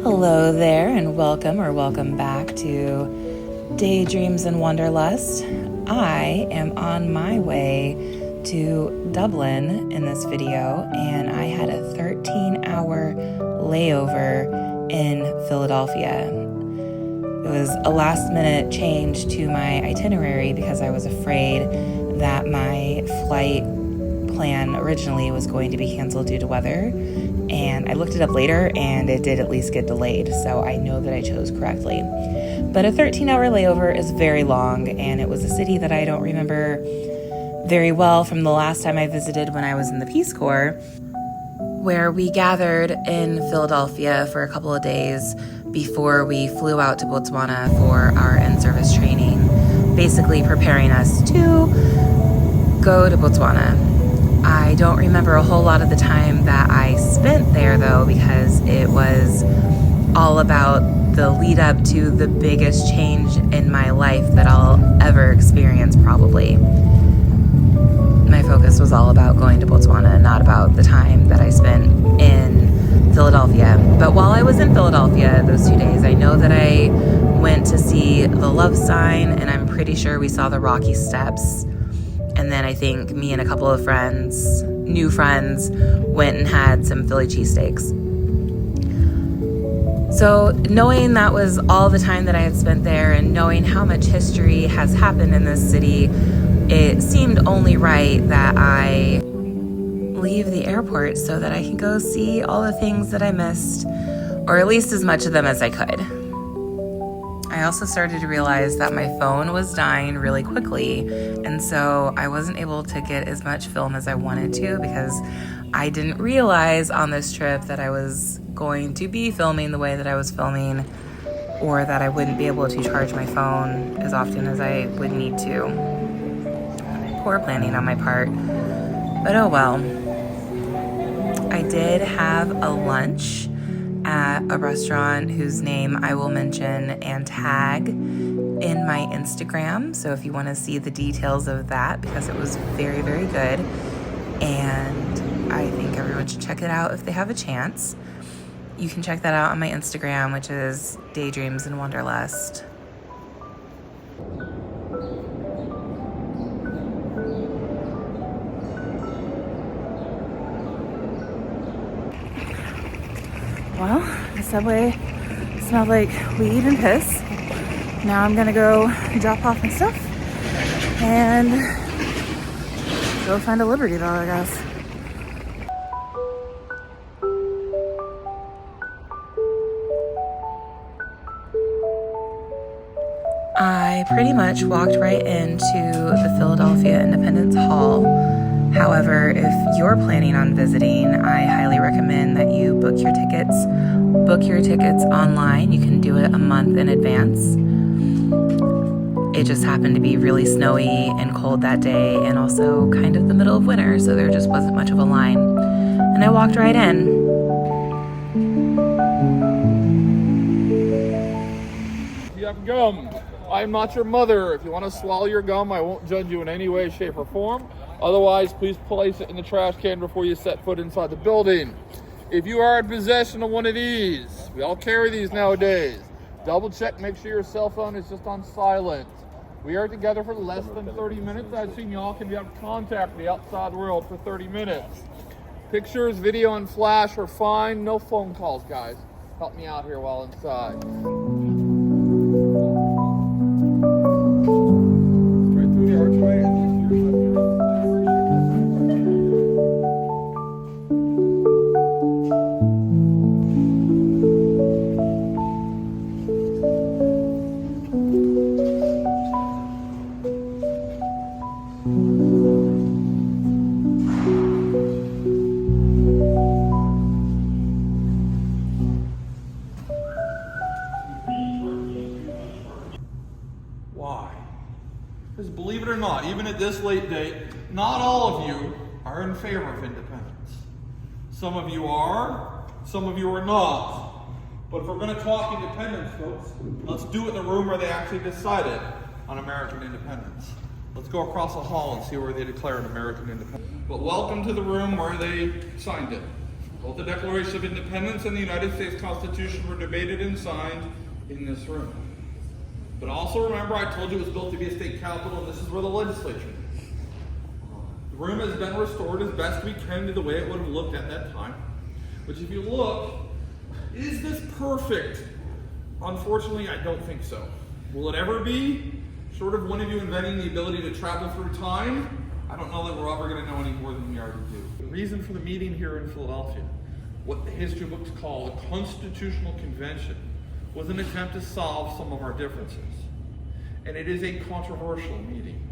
Hello there, and welcome back to Daydreams and Wanderlust. I am on my way to Dublin in this video, and I had a 13-hour layover in Philadelphia. It was a last-minute change to my itinerary because I was afraid that my flight plan originally was going to be canceled due to weather, and I looked it up later and it did at least get delayed, so I know that I chose correctly. But a 13-hour layover is very long, and it was a city that I don't remember very well from the last time I visited when I was in the Peace Corps, where we gathered in Philadelphia for a couple of days before we flew out to Botswana for our in-service training, basically preparing us to go to Botswana. I don't remember a whole lot of the time that I spent there, though, because it was all about the lead up to the biggest change in my life that I'll ever experience, probably. My focus was all about going to Botswana, not about the time that I spent in Philadelphia. But while I was in Philadelphia those 2 days, I know that I went to see the Love Sign, and I'm pretty sure we saw the Rocky Steps. And then I think me and a couple of friends, new friends, went and had some Philly cheesesteaks. So knowing that was all the time that I had spent there, and knowing how much history has happened in this city, it seemed only right that I leave the airport so that I can go see all the things that I missed, or at least as much of them as I could. I also started to realize that my phone was dying really quickly, and so I wasn't able to get as much film as I wanted to because I didn't realize on this trip that I was going to be filming the way that I was filming, or that I wouldn't be able to charge my phone as often as I would need to. Poor planning on my part, but oh well. I did have a lunch at a restaurant whose name I will mention and tag in my Instagram. So if you want to see the details of that, because it was very, very good. And I think everyone should check it out if they have a chance. You can check that out on my Instagram, which is Daydreams and Wanderlust. Well, the subway smelled like weed and piss. Now I'm gonna go drop off my stuff and go find a Liberty Bell, I guess. I pretty much walked right into the Philadelphia Independence Hall. However, if you're planning on visiting, I highly recommend that you book your tickets. Book your tickets online. You can do it a month in advance. It just happened to be really snowy and cold that day, and also kind of the middle of winter, so there just wasn't much of a line. And I walked right in. You have gum. I'm not your mother. If you want to swallow your gum, I won't judge you in any way, shape, or form. Otherwise, please place it in the trash can before you set foot inside the building. If you are in possession of one of these, we all carry these nowadays. Double check, make sure your cell phone is just on silent. We are together for less than 30 minutes. I've seen y'all can be out of contact with the outside world for 30 minutes. Pictures, video, and flash are fine. No phone calls, guys. Help me out here while inside. Straight through the archway and then to your left. Why? Because believe it or not, even at this late date, not all of you are in favor of independence. Some of you are, some of you are not. But if we're going to talk independence, folks, let's do it in the room where they actually decided on American independence. Let's go across the hall and see where they declared American independence. But welcome to the room where they signed it. Both the Declaration of Independence and the United States Constitution were debated and signed in this room. But also remember, I told you it was built to be a state capital, and this is where the legislature is. The room has been restored as best we can to the way it would have looked at that time. Which, if you look, is this perfect? Unfortunately, I don't think so. Will it ever be? Short of one of you inventing the ability to travel through time, I don't know that we're ever going to know any more than we already do. The reason for the meeting here in Philadelphia, what the history books call a constitutional convention, was an attempt to solve some of our differences. And it is a controversial meeting.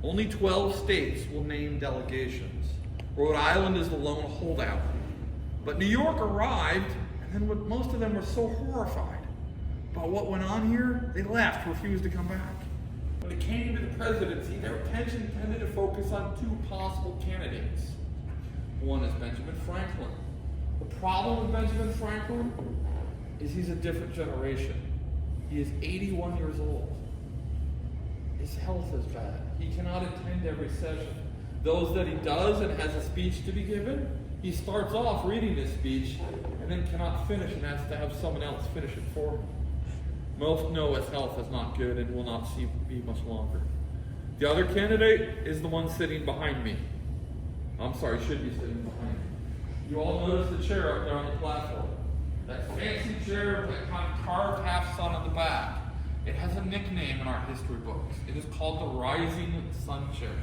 Only 12 states will name delegations. Rhode Island is the lone holdout. But New York arrived, and then most of them were so horrified about what went on here, they left, refused to come back. When it came to the presidency, their attention tended to focus on two possible candidates. One is Benjamin Franklin. The problem with Benjamin Franklin is he's a different generation. He is 81 years old. His health is bad. He cannot attend every session. Those that he does and has a speech to be given, he starts off reading this speech and then cannot finish and has to have someone else finish it for him. Most know his health is not good and will not be much longer. The other candidate is the one sitting behind me. Should be sitting behind me. You all notice the chair up there on the platform. That fancy chair with that kind of carved half sun on the back. It has a nickname in our history books. It is called the Rising Sun Chair.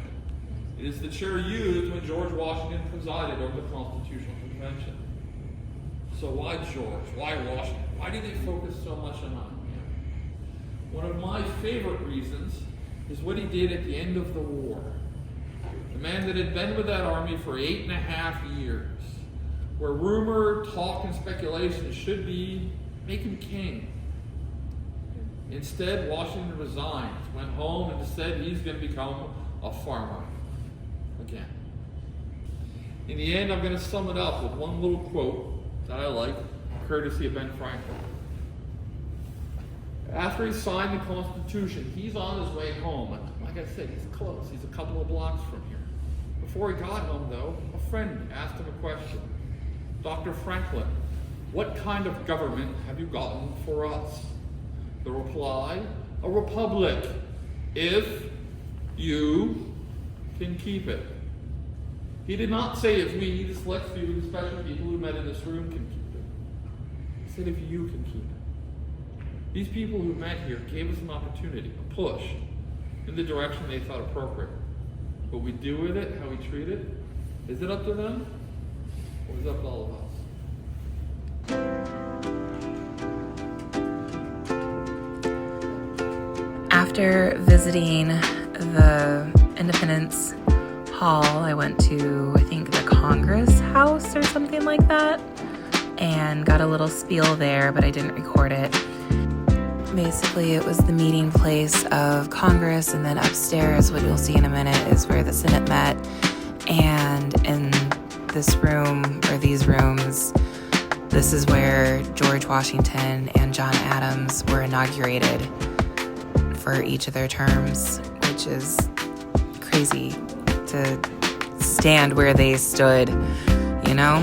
It is the chair used when George Washington presided over the Constitutional Convention. So why George? Why Washington? Why do they focus so much on him? One of my favorite reasons is what he did at the end of the war. The man that had been with that army for 8.5 years, where rumor, talk, and speculation should be make him king. Instead, Washington resigned, went home, and said he's going to become a farmer again. In the end, I'm going to sum it up with one little quote that I like, courtesy of Ben Franklin. After he signed the Constitution, he's on his way home. And like I said, he's close. He's a couple of blocks from here. Before he got home, though, a friend asked him a question. Dr. Franklin, what kind of government have you gotten for us? The reply, a republic, if you can keep it. He did not say if we, the select few, the special people who met in this room, can keep it. He said if you can keep it. These people who met here gave us an opportunity, a push, in the direction they thought appropriate. What we do with it, how we treat it, is it up to them, or is it up to all of us? After visiting the Independence Hall, I went to, I think, the Congress House or something like that, and got a little spiel there, but I didn't record it. Basically, it was the meeting place of Congress, and then upstairs, what you'll see in a minute, is where the Senate met. And in this room, or these rooms, this is where George Washington and John Adams were inaugurated for each of their terms, which is crazy to stand where they stood, you know?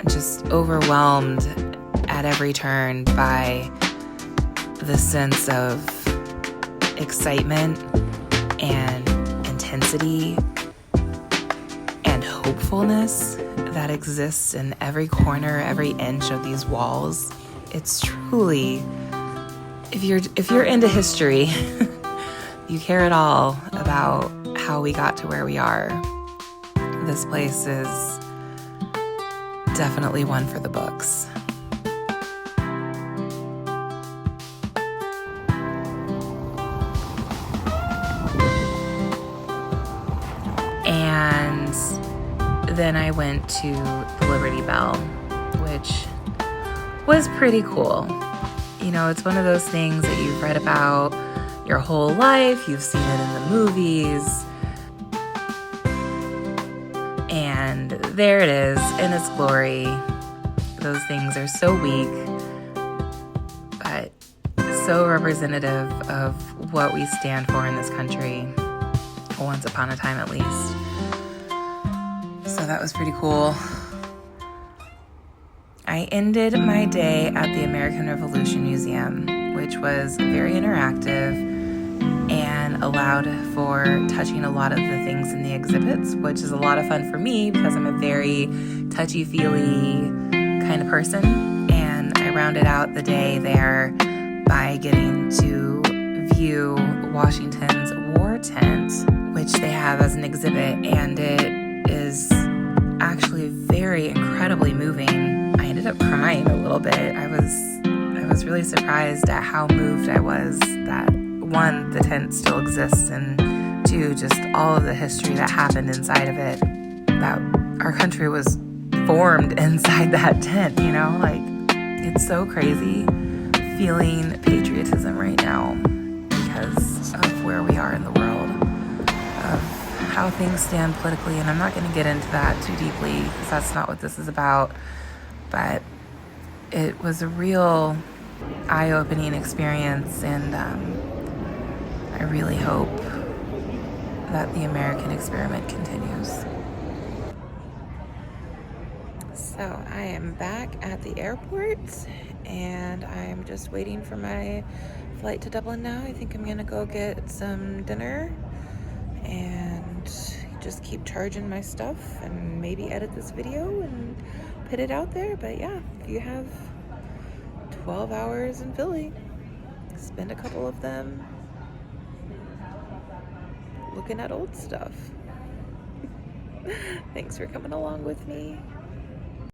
Just overwhelmed at every turn by the sense of excitement and intensity and hopefulness that exists in every corner, every inch of these walls. It's truly, if you're into history, you care at all about how we got to where we are. This place is definitely one for the books. And then I went to the Liberty Bell, which was pretty cool. You know, it's one of those things that you've read about your whole life, you've seen it in the movies, and there it is in its glory. Those things are so weak, but so representative of what we stand for in this country, once upon a time at least. So that was pretty cool. I ended my day at the American Revolution Museum, which was very interactive and allowed for touching a lot of the things in the exhibits, which is a lot of fun for me because I'm a very touchy-feely kind of person. And I rounded out the day there by getting to view Washington's war tent, which they have as an exhibit, and it is actually very incredibly moving. I ended up crying a little bit. I was really surprised at how moved I was that, one, the tent still exists, and two, just all of the history that happened inside of it, that our country was formed inside that tent, you know? Like, it's so crazy feeling patriotism right now because of where we are in the world, of how things stand politically, and I'm not going to get into that too deeply because that's not what this is about, but it was a real eye-opening experience, and I really hope that the American experiment continues. So I am back at the airport, and I'm just waiting for my flight to Dublin now. I think I'm gonna go get some dinner and just keep charging my stuff and maybe edit this video and put it out there. But yeah, if you have 12 hours in Philly, spend a couple of them looking at old stuff. Thanks for coming along with me.